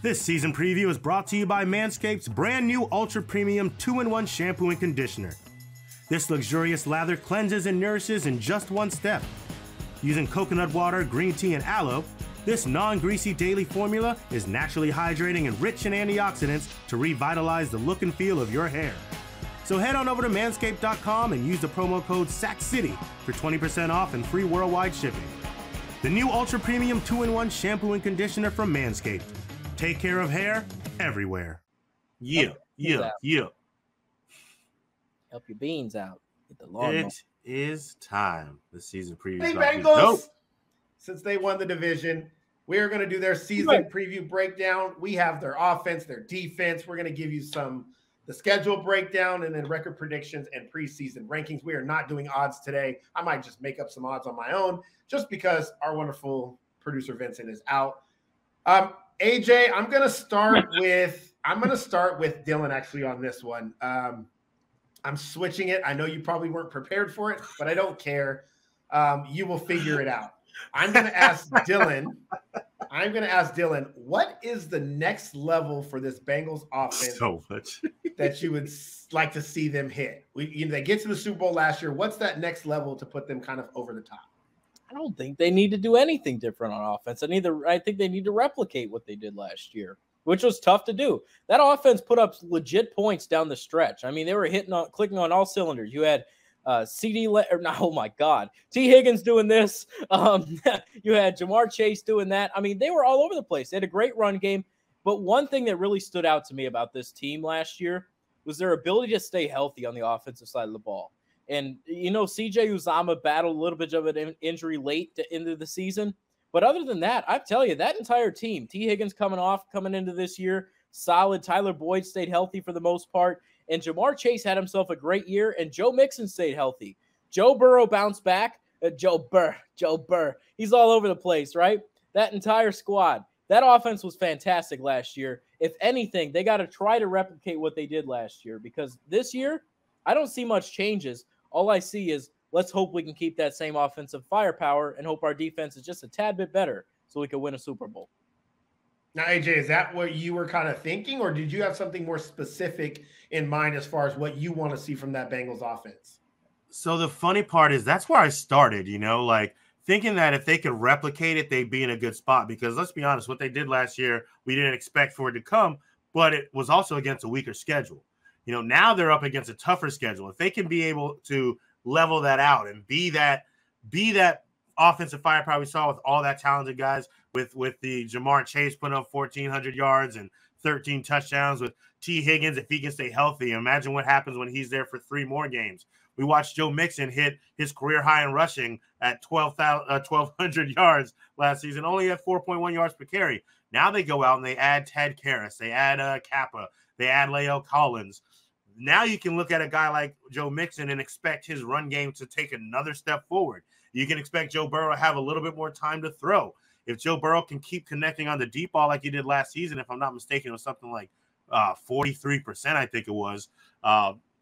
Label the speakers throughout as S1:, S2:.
S1: This season preview is brought to you by Manscaped's brand new Ultra Premium 2-in-1 Shampoo and Conditioner. This luxurious lather cleanses and nourishes in just one step. Using coconut water, green tea, and aloe, this non-greasy daily formula is naturally hydrating and rich in antioxidants to revitalize the look and feel of your hair. So head on over to manscaped.com and use the promo code SACCITY for 20% off and free worldwide shipping. The new Ultra Premium 2-in-1 Shampoo and Conditioner from Manscaped. Take care of hair everywhere. Yeah.
S2: Help your beans out. Get the lawnmower.
S1: It is time. The season preview.
S3: Hey, Bengals. Since they won the division, we are going to do their season preview breakdown. We have their offense, their defense. We're going to give you the schedule breakdown and then record predictions and preseason rankings. We are not doing odds today. I might just make up some odds on my own just because our wonderful producer Vincent is out. AJ, I'm going to start with Dylan actually on this one. I'm switching it. I know you probably weren't prepared for it, but I don't care. You will figure it out. I'm going to ask Dylan, what is the next level for this Bengals offense that you would like to see them hit? They get to the Super Bowl last year. What's that next level to put them kind of over the top?
S2: I don't think they need to do anything different on offense. I think they need to replicate what they did last year, which was tough to do. That offense put up legit points down the stretch. I mean, they were clicking on all cylinders. You had T. Higgins doing this. You had Jamar Chase doing that. I mean, they were all over the place. They had a great run game. But one thing that really stood out to me about this team last year was their ability to stay healthy on the offensive side of the ball. And, C.J. Uzomah battled a little bit of an injury late into the season. But other than that, I tell you, that entire team, T. Higgins coming into this year, solid. Tyler Boyd stayed healthy for the most part. And Jamar Chase had himself a great year, and Joe Mixon stayed healthy. Joe Burrow bounced back. Joe Burr. He's all over the place, right? That entire squad. That offense was fantastic last year. If anything, they got to try to replicate what they did last year because this year, I don't see much changes. All I see is let's hope we can keep that same offensive firepower and hope our defense is just a tad bit better so we can win a Super Bowl.
S3: Now, AJ, is that what you were kind of thinking, or did you have something more specific in mind as far as what you want to see from that Bengals offense?
S1: So the funny part is that's where I started, thinking that if they could replicate it, they'd be in a good spot because let's be honest, what they did last year, we didn't expect for it to come, but it was also against a weaker schedule. Now they're up against a tougher schedule. If they can be able to level that out and be that offensive firepower we saw with all that talented guys, with the Jamar Chase putting up 1,400 yards and 13 touchdowns, with T. Higgins, if he can stay healthy, imagine what happens when he's there for 3 more games. We watched Joe Mixon hit his career high in rushing at 1,200 yards last season, only at 4.1 yards per carry. Now they go out and they add Ted Karras, they add Kappa, they add La'el Collins. Now you can look at a guy like Joe Mixon and expect his run game to take another step forward. You can expect Joe Burrow to have a little bit more time to throw. If Joe Burrow can keep connecting on the deep ball like he did last season, if I'm not mistaken, it was something like 43%, I think it was.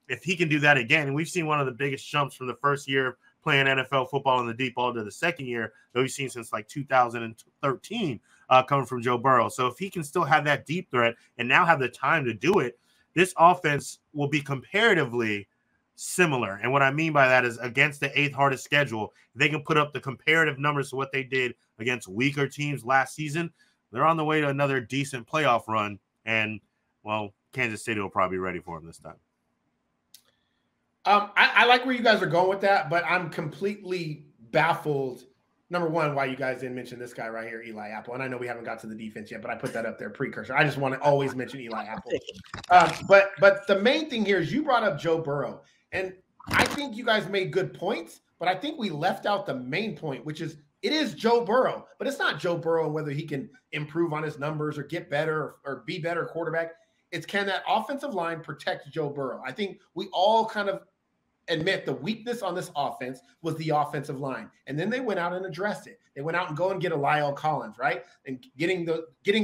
S1: If he can do that again, and we've seen one of the biggest jumps from the first year playing NFL football in the deep ball to the second year that we've seen since like 2013 coming from Joe Burrow. So if he can still have that deep threat and now have the time to do it, this offense will be comparatively similar. And what I mean by that is against the 8th hardest schedule, they can put up the comparative numbers to what they did against weaker teams last season. They're on the way to another decent playoff run. And, well, Kansas City will probably be ready for them this time.
S3: I like where you guys are going with that, but I'm completely baffled. Number one, why you guys didn't mention this guy right here, Eli Apple. And I know we haven't got to the defense yet, but I put that up there, precursor. I just want to always mention Eli Apple. But the main thing here is you brought up Joe Burrow. And I think you guys made good points, but I think we left out the main point, which is it is Joe Burrow. But it's not Joe Burrow and whether he can improve on his numbers or get better or be better quarterback. It's can that offensive line protect Joe Burrow? I think we all kind of admit the weakness on this offense was the offensive line. And then they went out and addressed it. They went out and go and get a La'el Collins, right? And getting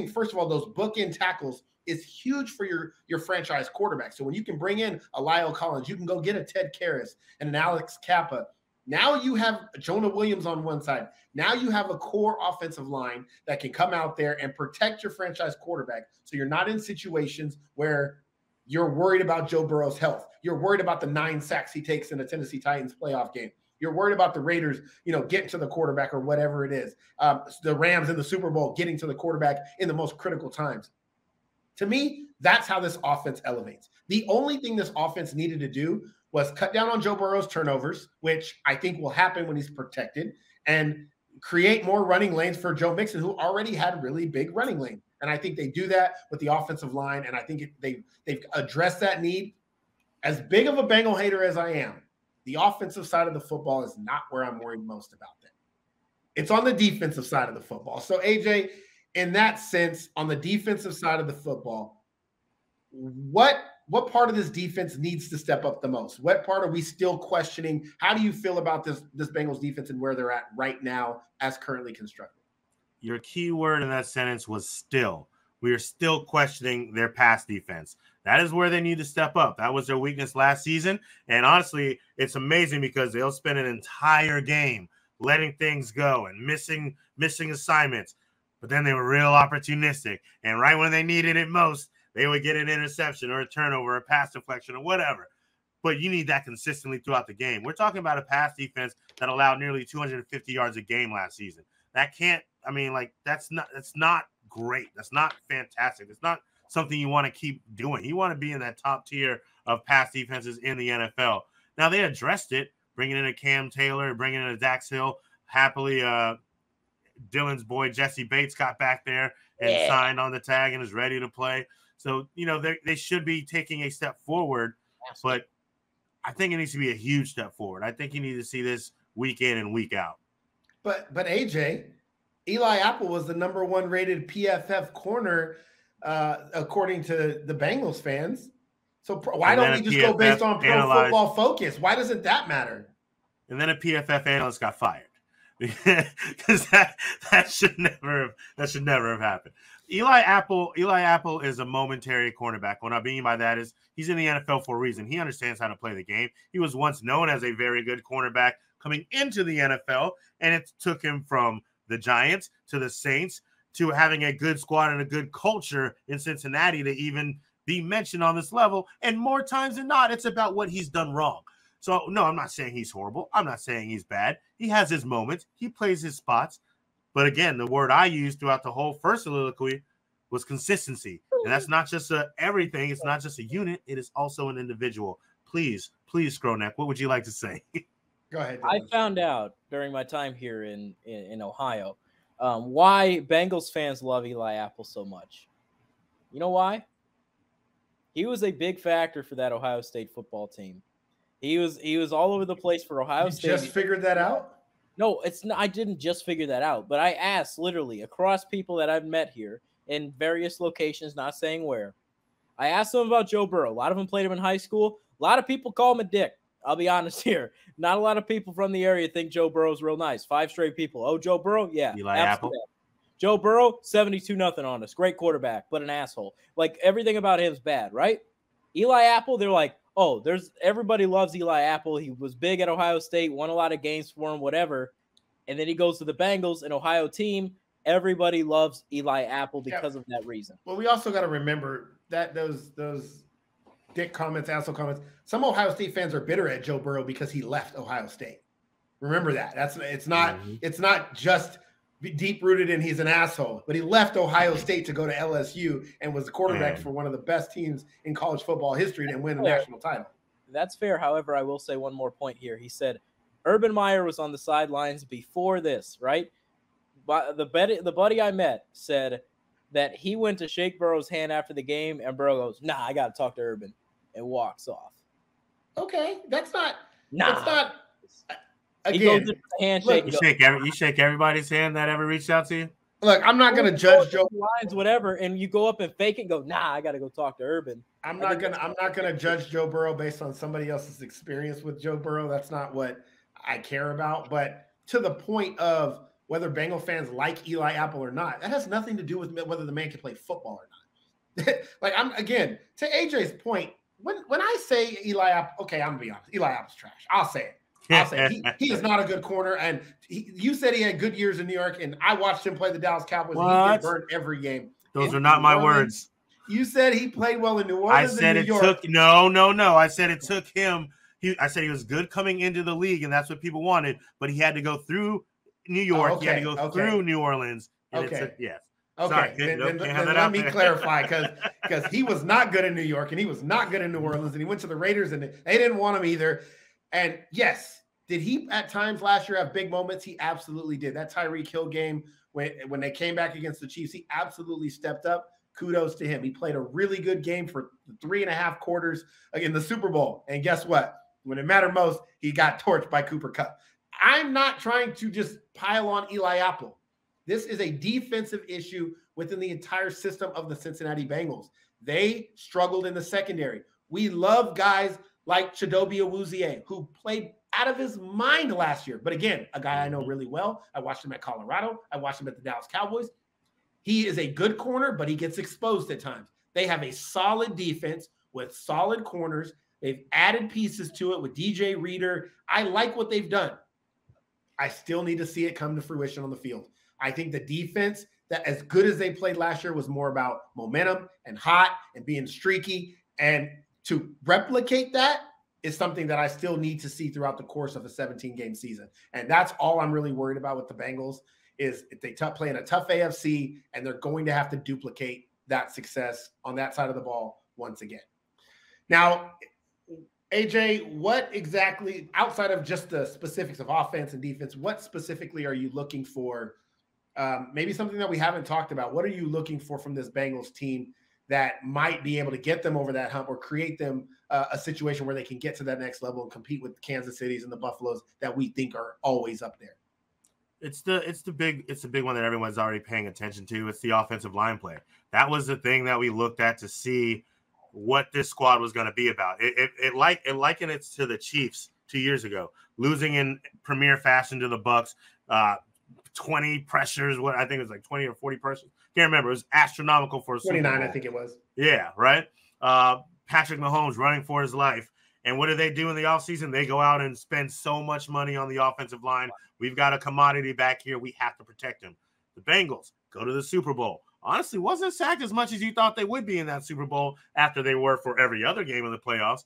S3: first of all, those bookend tackles is huge for your franchise quarterback. So when you can bring in a La'el Collins, you can go get a Ted Karras and an Alex Kappa. Now you have Jonah Williams on one side. Now you have a core offensive line that can come out there and protect your franchise quarterback. So you're not in situations where you're worried about Joe Burrow's health. You're worried about the 9 sacks he takes in the Tennessee Titans playoff game. You're worried about the Raiders, getting to the quarterback or whatever it is. The Rams in the Super Bowl getting to the quarterback in the most critical times. To me, that's how this offense elevates. The only thing this offense needed to do was cut down on Joe Burrow's turnovers, which I think will happen when he's protected, and create more running lanes for Joe Mixon, who already had really big running lanes. And I think they do that with the offensive line, and I think they've addressed that need. As big of a Bengal hater as I am, the offensive side of the football is not where I'm worried most about them. It's on the defensive side of the football. So, AJ, in that sense, on the defensive side of the football, what part of this defense needs to step up the most? What part are we still questioning? How do you feel about this Bengals defense and where they're at right now as currently constructed?
S1: Your key word in that sentence was still. We are still questioning their pass defense. That is where they need to step up. That was their weakness last season. And honestly, it's amazing because they'll spend an entire game letting things go and missing assignments. But then they were real opportunistic. And right when they needed it most, they would get an interception or a turnover, a pass deflection or whatever. But you need that consistently throughout the game. We're talking about a pass defense that allowed nearly 250 yards a game last season. That can't, that's not great. That's not fantastic. It's not something you want to keep doing. You want to be in that top tier of pass defenses in the NFL. Now, they addressed it, bringing in a Cam Taylor, bringing in a Dax Hill. Happily, Dylan's boy, Jesse Bates, got back there and signed on the tag and is ready to play. So, they should be taking a step forward, but I think it needs to be a huge step forward. I think you need to see this week in and week out.
S3: But AJ, Eli Apple was the number 1 rated PFF corner, according to the Bengals fans. So why don't we just go based on Pro Football Focus? Why doesn't that matter?
S1: And then a PFF analyst got fired because that should never have happened. Eli Apple is a momentary cornerback. What I mean by that is he's in the NFL for a reason. He understands how to play the game. He was once known as a very good cornerback coming into the NFL, and it took him from the Giants to the Saints to having a good squad and a good culture in Cincinnati to even be mentioned on this level. And more times than not, it's about what he's done wrong. So, no, I'm not saying he's horrible. I'm not saying he's bad. He has his moments. He plays his spots. But again, the word I used throughout the whole first soliloquy was consistency. And that's not just everything. It's not just a unit. It is also an individual. Please, Skronek, what would you like to say?
S3: Go ahead.
S2: I found out during my time here in Ohio why Bengals fans love Eli Apple so much. You know why? He was a big factor for that Ohio State football team. He was all over the place for Ohio State.
S3: Just figured that out?
S2: No, it's not. I didn't just figure that out, but I asked literally across people that I've met here in various locations, not saying where. I asked them about Joe Burrow. A lot of them played him in high school. A lot of people call him a dick. I'll be honest here. Not a lot of people from the area think Joe Burrow's real nice. 5 straight people. Oh, Joe Burrow? Yeah.
S1: Eli Apple.
S2: Joe Burrow, 72-0 on us. Great quarterback, but an asshole. Like, everything about him is bad, right? Eli Apple, they're like, oh, everybody loves Eli Apple. He was big at Ohio State, won a lot of games for him, whatever. And then he goes to the Bengals, an Ohio team. Everybody loves Eli Apple because of that reason.
S3: Well, we also got to remember that those dick comments, asshole comments, some Ohio State fans are bitter at Joe Burrow because he left Ohio State. Remember that. It's not just deep rooted in he's an asshole, but he left Ohio State to go to LSU and was the quarterback for one of the best teams in college football history and win a national title.
S2: That's fair. However, I will say one more point here. He said Urban Meyer was on the sidelines before this, right? But the buddy I met said that he went to shake Burrow's hand after the game, and Burrow goes, "Nah, I got to talk to Urban," and walks off.
S3: Okay, that's not.
S2: Nah.
S3: That's not.
S2: Again, he goes to the handshake.
S1: You shake everybody's hand that ever reached out to you.
S3: Look, I'm not going to judge Joe.
S2: Lines, whatever, and you go up and fake it and go, "Nah, I got to go talk to Urban."
S3: I'm not gonna judge Joe Burrow based on somebody else's experience with Joe Burrow. That's not what I care about. But to the point of whether Bengal fans like Eli Apple or not, that has nothing to do with whether the man can play football or not. Like, again, to AJ's point, when I say Eli Apple, okay, I'm gonna be honest, Eli Apple's trash. I'll say it. I'll say he is not a good corner. And you said he had good years in New York, and I watched him play the Dallas Cowboys. And he get burned every game.
S1: Those are not my words.
S3: You said he played well in New Orleans.
S1: I said
S3: and New
S1: it
S3: York.
S1: took no. I said it took him. I said he was good coming into the league, and that's what people wanted. But he had to go through New York. He had to go through New Orleans. And it took, yes.
S3: Okay, then let me clarify, because he was not good in New York and he was not good in New Orleans, and he went to the Raiders and they didn't want him either. And yes, did he at times last year have big moments? He absolutely did. That Tyreek Hill game when they came back against the Chiefs, he absolutely stepped up. Kudos to him. He played a really good game for 3.5 quarters in the Super Bowl. And guess what? When it mattered most, he got torched by Cooper Kupp. I'm not trying to just pile on Eli Apple. This is a defensive issue within the entire system of the Cincinnati Bengals. They struggled in the secondary. We love guys like Chidobe Awuzie, who played out of his mind last year. But again, a guy I know really well. I watched him at Colorado. I watched him at the Dallas Cowboys. He is a good corner, but he gets exposed at times. They have a solid defense with solid corners. They've added pieces to it with DJ Reader. I like what they've done. I still need to see it come to fruition on the field. I think the defense, that as good as they played last year, was more about momentum and hot and being streaky. And to replicate that is something that I still need to see throughout the course of a 17-game season. And that's all I'm really worried about with the Bengals is if they play in a tough AFC, and they're going to have to duplicate that success on that side of the ball once again. Now, AJ, what exactly, outside of just the specifics of offense and defense, what specifically are you looking for? Maybe something that we haven't talked about. What are you looking for from this Bengals team that might be able to get them over that hump or create them a situation where they can get to that next level and compete with the Kansas Cities and the Buffaloes that we think are always up there?
S1: It's the big one that everyone's already paying attention to. It's the offensive line play. That was the thing that we looked at to see what this squad was going to be about. It likened it to the Chiefs 2 years ago, losing in premier fashion to the Bucks. 20 pressures. What I think it was like 20 or 40 pressures. Can't remember. It was astronomical for a
S3: 29. I think it was.
S1: Yeah, right. Patrick Mahomes running for his life. And what do they do in the offseason? They go out and spend so much money on the offensive line. We've got a commodity back here. We have to protect him. The Bengals go to the Super Bowl. Honestly, wasn't sacked as much as you thought they would be in that Super Bowl after they were for every other game of the playoffs.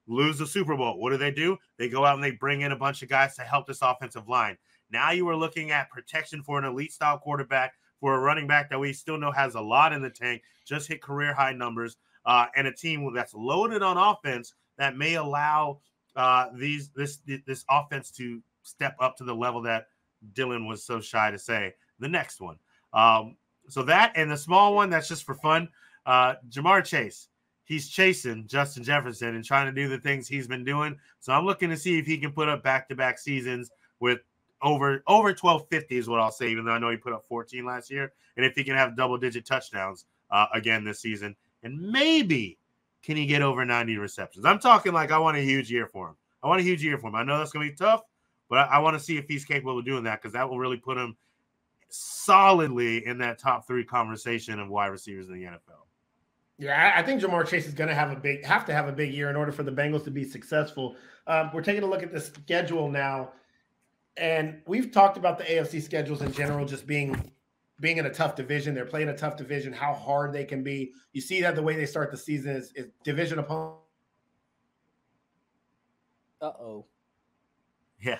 S1: Lose the Super Bowl. What do? They go out and they bring in a bunch of guys to help this offensive line. Now you are looking at protection for an elite-style quarterback, for a running back that we still know has a lot in the tank, just hit career-high numbers, and a team that's loaded on offense that may allow this offense to step up to the level that Dylan was so shy to say. The next one. So that and the small one that's just for fun, Jamar Chase. He's chasing Justin Jefferson and trying to do the things he's been doing. So I'm looking to see if he can put up back-to-back seasons with over 1250 is what I'll say, even though I know he put up 14 last year. And if he can have double-digit touchdowns again this season. And maybe can he get over 90 receptions? I'm talking like I want a huge year for him. I know that's going to be tough, but I want to see if he's capable of doing that because that will really put him solidly in that top 3 conversation of wide receivers in the NFL.
S3: Yeah, I think Jamar Chase is going to have a big year in order for the Bengals to be successful. We're taking a look at the schedule now, and we've talked about the AFC schedules in general just being in a tough division. They're playing a tough division, how hard they can be. You see that the way they start the season is division opponent.
S2: Uh-oh.
S1: Yeah.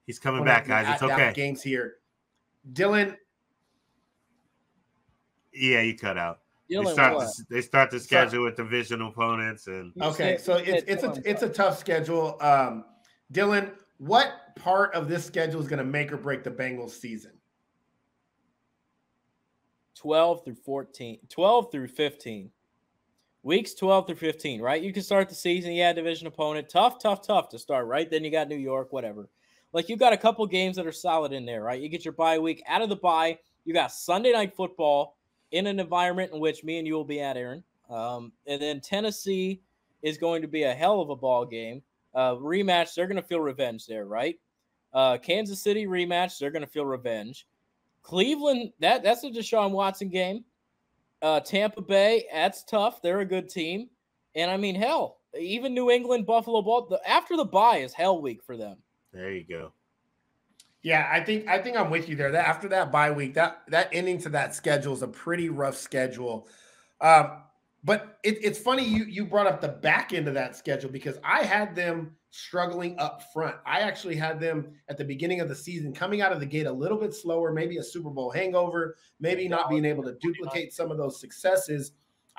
S1: He's coming back, guys. It's okay.
S3: Games here. Dylan.
S1: Yeah, you cut out. They start the schedule with division opponents, and
S3: okay, so it's a tough schedule. Dylan, what part of this schedule is going to make or break the Bengals season?
S2: 12 through 15. Weeks 12 through 15, right? You can start the season, division opponent. Tough to start, right? Then you got New York, whatever. Like, you got a couple games that are solid in there, right? You get your bye week. Out of the bye, you got Sunday Night Football in an environment in which me and you will be at, Aaron. And then Tennessee is going to be a hell of a ball game. Rematch, they're going to feel revenge there, right? Kansas City rematch, they're going to feel revenge. Cleveland, that's a Deshaun Watson game. Tampa Bay, that's tough. They're a good team. And, I mean, hell, even New England, Buffalo, after the bye is hell week for them.
S1: There you go.
S3: Yeah, I think I'm with you there. That after that bye week, that ending to that schedule is a pretty rough schedule. But it's funny you brought up the back end of that schedule because I had them struggling up front. I actually had them at the beginning of the season coming out of the gate a little bit slower, maybe a Super Bowl hangover, maybe not being able to duplicate some of those successes.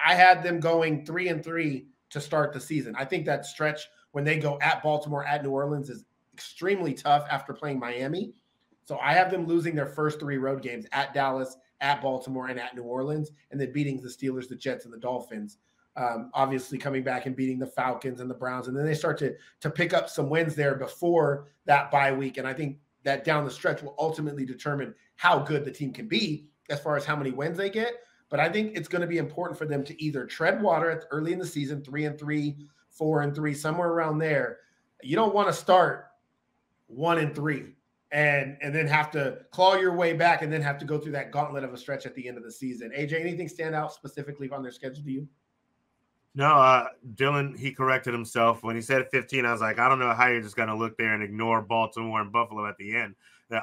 S3: I had them going 3-3 to start the season. I think that stretch when they go at Baltimore, at New Orleans is extremely tough after playing Miami. So I have them losing their first 3 road games at Dallas, at Baltimore, and at New Orleans, and then beating the Steelers, the Jets, and the Dolphins. Obviously coming back and beating the Falcons and the Browns. And then they start to pick up some wins there before that bye week. And I think that down the stretch will ultimately determine how good the team can be as far as how many wins they get. But I think it's going to be important for them to either tread water early in the season, 3-3, 4-3, somewhere around there. You don't want to start 1-3 and then have to claw your way back and then have to go through that gauntlet of a stretch at the end of the season. AJ, anything stand out specifically on their schedule to you?
S1: No, Dylan, he corrected himself. When he said 15, I was like, I don't know how you're just going to look there and ignore Baltimore and Buffalo at the end.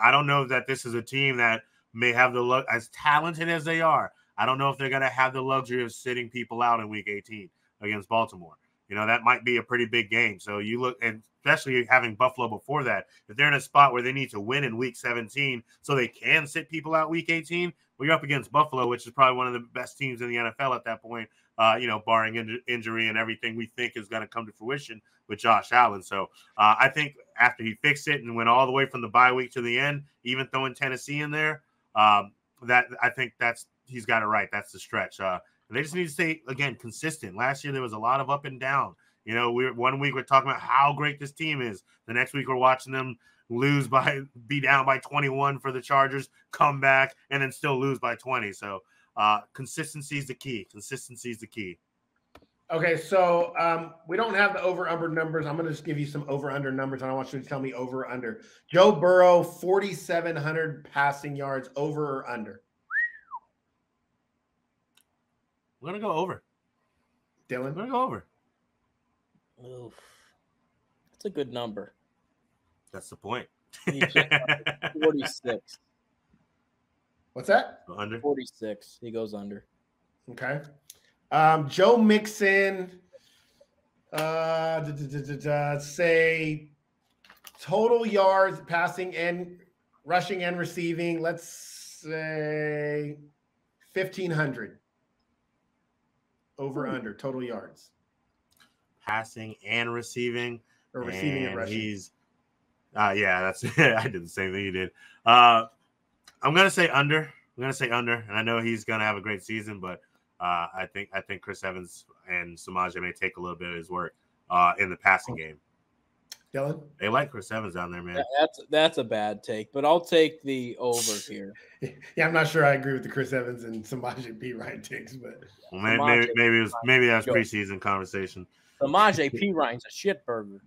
S1: I don't know that this is a team that may have the luck, as talented as they are. I don't know if they're going to have the luxury of sitting people out in week 18 against Baltimore. You know, that might be a pretty big game. So you look, and especially having Buffalo before that, if they're in a spot where they need to win in week 17 so they can sit people out week 18, well, you're up against Buffalo, which is probably one of the best teams in the NFL at that point, barring injury and everything we think is going to come to fruition with Josh Allen. So I think after he fixed it and went all the way from the bye week to the end, even throwing Tennessee in there, that I think he's got it right. That's the stretch. They just need to stay, again, consistent. Last year, there was a lot of up and down. You know, one week we're talking about how great this team is. The next week we're watching them be down by 21 for the Chargers, come back, and then still lose by 20. So consistency is the key. Consistency is the key.
S3: Okay, so we don't have the over-under numbers. I'm going to just give you some over-under numbers. I don't want you to tell me over-under. Joe Burrow, 4,700 passing yards, over or under?
S1: We're going to go over.
S3: Dylan?
S1: We're going to go over.
S2: Oof. That's a good number.
S1: That's the point.
S2: 46.
S3: What's that?
S1: Under?
S2: 46. He goes under.
S3: Okay. Joe Mixon, say total yards, passing and rushing and receiving, let's say 1,500. Over under total yards.
S1: Passing and receiving.
S3: Or receiving and rushing.
S1: He's that's I did the same thing you did. I'm gonna say under. And I know he's gonna have a great season, but I think Chris Evans and Samaje may take a little bit of his work in the passing game.
S3: Dylan?
S1: They like Chris Evans down there, man.
S2: That's a bad take, but I'll take the over here.
S3: Yeah, I'm not sure I agree with the Chris Evans and Samaje P. Ryan takes, but
S1: well, maybe that was preseason conversation.
S2: Samaje P. Ryan's a shit burger.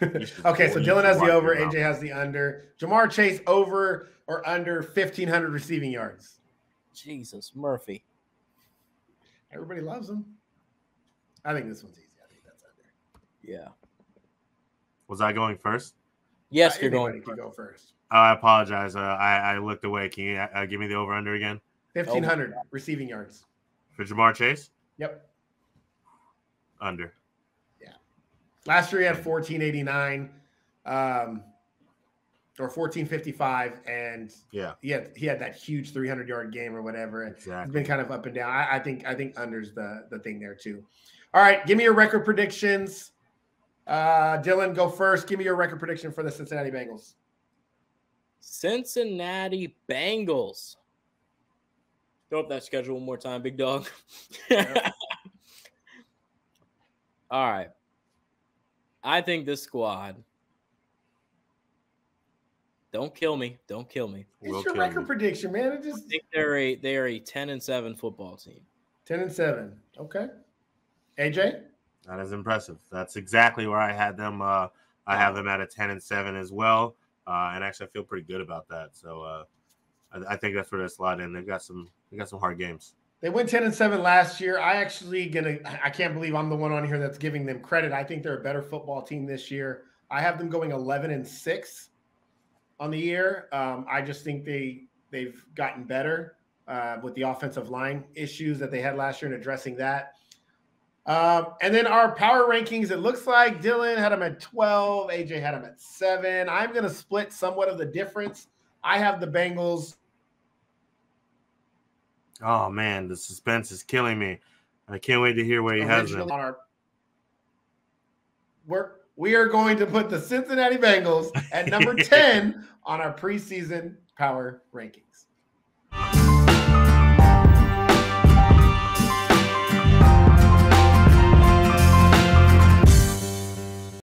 S3: Okay, so Dylan has the over, AJ has the under. Jamar Chase over or under 1,500 receiving yards.
S2: Jesus, Murphy.
S3: Everybody loves him. I think this one's easy. I think that's under.
S2: Yeah.
S1: Was I going first?
S2: Yes, you're going.
S3: Can go first.
S1: I apologize. I looked away. Can you give me the over under again?
S3: 1,500 receiving yards
S1: for Jamar Chase.
S3: Yep.
S1: Under.
S3: Yeah. Last year he had 1,489, or 1,455, and he had that huge 300-yard game or whatever. And
S1: exactly.
S3: It's been kind of up and down. I think under's the thing there too. All right, give me your record predictions. Dylan, go first. Give me your record prediction for the Cincinnati Bengals.
S2: Cincinnati Bengals. Throw up that schedule one more time, big dog.
S3: Yep.
S2: All right. I think this squad. Don't kill me. Don't kill me.
S3: It's your record prediction, man. I
S2: think they're a 10-7 football team.
S3: 10-7. Okay. AJ?
S1: That is impressive. That's exactly where I had them. I have them at a 10-7 as well. And actually I feel pretty good about that. So I think that's where they slot in. They've got some hard games.
S3: They went 10-7 last year. I can't believe I'm the one on here that's giving them credit. I think they're a better football team this year. I have them going 11-6 on the year. I just think they've gotten better with the offensive line issues that they had last year and addressing that. And then our power rankings, it looks like Dylan had them at 12. AJ had them at 7. I'm going to split somewhat of the difference. I have the Bengals.
S1: Oh, man, the suspense is killing me. I can't wait to hear where he has them.
S3: We are going to put the Cincinnati Bengals at number 10 on our preseason power rankings.